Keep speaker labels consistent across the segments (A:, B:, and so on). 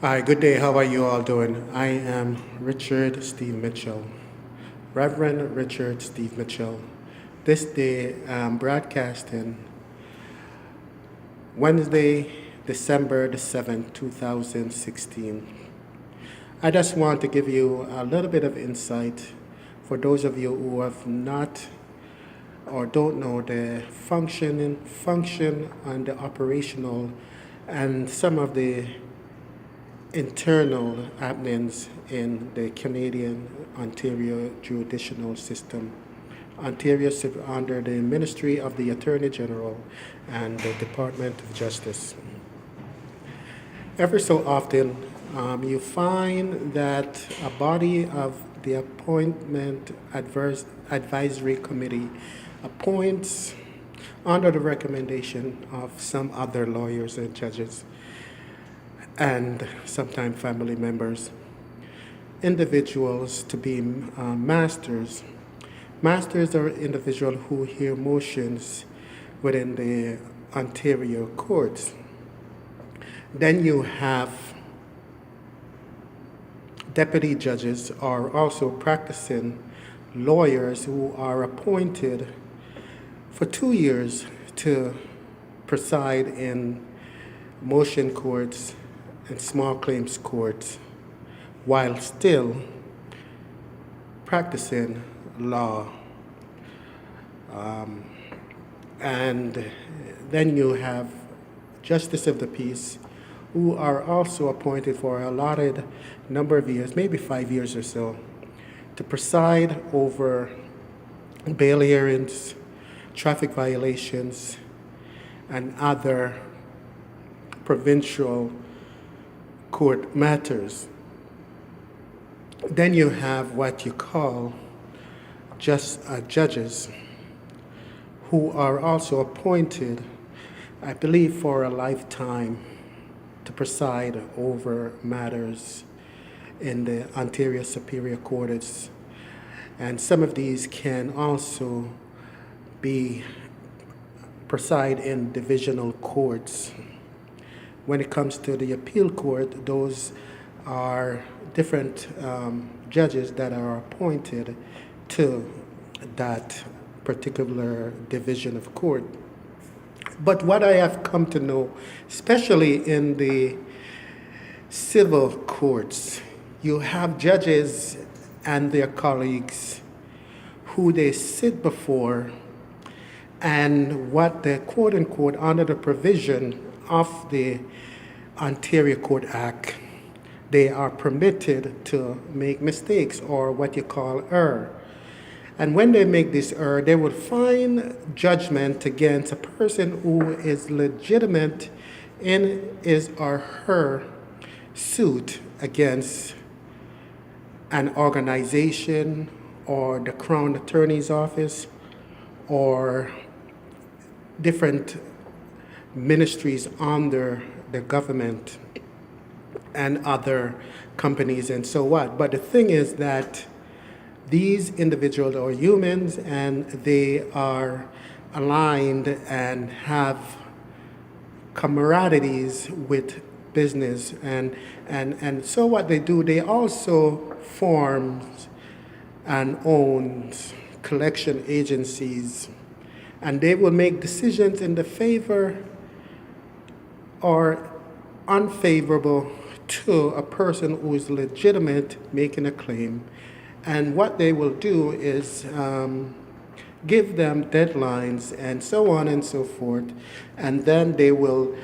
A: Hi, good day. How are you all doing? I am Richard Steve Mitchell, Reverend Richard Steve Mitchell. This day I'm broadcasting Wednesday, December the 7th, 2016. I just want to give you a little bit of insight for those of you who have not or don't know the function and the operational and some of the internal happenings in the Canadian Ontario judicial system. Ontario under the Ministry of the Attorney General and the Department of Justice. Ever so often, you find that a body of the Appointment Advisory Committee appoints, under the recommendation of some other lawyers and judges, and sometimes family members, individuals to be masters. Masters are individuals who hear motions within the Ontario courts. Then you have deputy judges are also practicing lawyers who are appointed for 2 years to preside in motion courts and small claims courts while still practicing law. And then you have justice of the peace who are also appointed for a allotted number of years, maybe 5 years or so, to preside over bail hearings, traffic violations, and other provincial court matters. Then you have what you call judges who are also appointed, I believe, for a lifetime to preside over matters in the Ontario Superior Courts. And some of these can also preside in divisional courts. When it comes to the appeal court, those are different judges that are appointed to that particular division of court. But what I have come to know, especially in the civil courts, you have judges and their colleagues who they sit before, and what the quote unquote under the provision of the Ontario Court Act, they are permitted to make mistakes or what you call error. And when they make this error, they will find judgment against a person who is legitimate in his or her suit against an organization or the Crown Attorney's Office or different ministries under the government and other companies and so on. But the thing is that these individuals are humans and they are aligned and have camaraderies with business. And so what they do, they also form and own collection agencies, and they will make decisions in the favor or unfavorable to a person who is legitimate making a claim. And what they will do is give them deadlines and so on and so forth. And then they will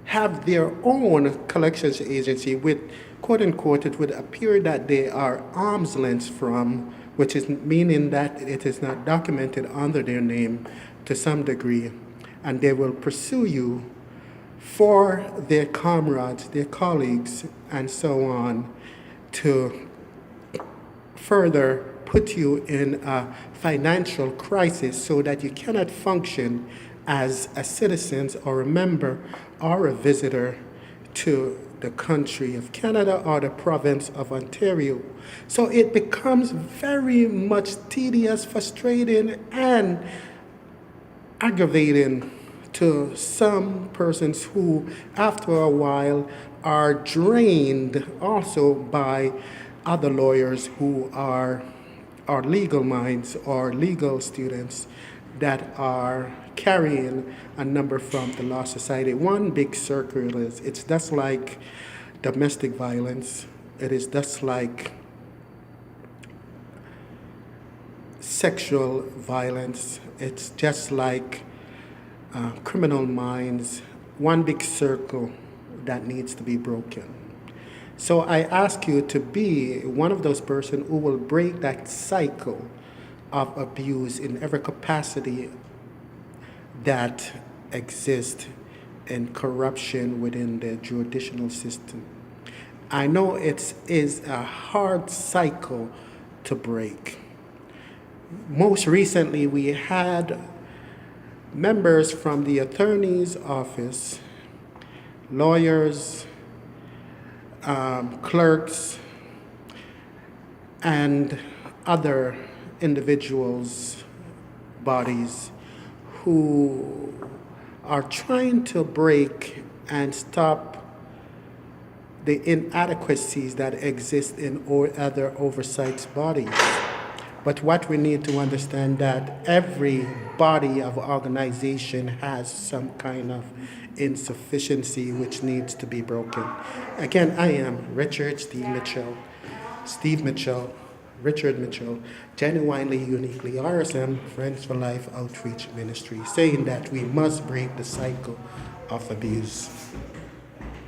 A: have their own collections agency with, quote unquote, it would appear that they are arm's length from, which is meaning that it is not documented under their name to some degree. And they will pursue you for their comrades, their colleagues, and so on, to further put you in a financial crisis so that you cannot function as a citizen or a member or a visitor to the country of Canada or the province of Ontario. So it becomes very much tedious, frustrating, and aggravating to some persons who, after a while, are drained also by other lawyers who are legal minds or legal students that are carrying a number from the law society. One big circle is it's just like domestic violence. It is just like sexual violence. It's just like criminal minds. One big circle that needs to be broken. So I ask you to be one of those persons who will break that cycle of abuse in every capacity that exists in corruption within the judicial system. I know it is a hard cycle to break. Most recently, we had members from the attorney's office, lawyers, clerks, and other individuals, bodies who are trying to break and stop the inadequacies that exist in other oversight bodies. But what we need to understand that every body of organization has some kind of insufficiency which needs to be broken. Again, I am Richard Steve Mitchell, Richard Mitchell, genuinely, uniquely RSM, Friends for Life Outreach Ministry, saying that we must break the cycle of abuse.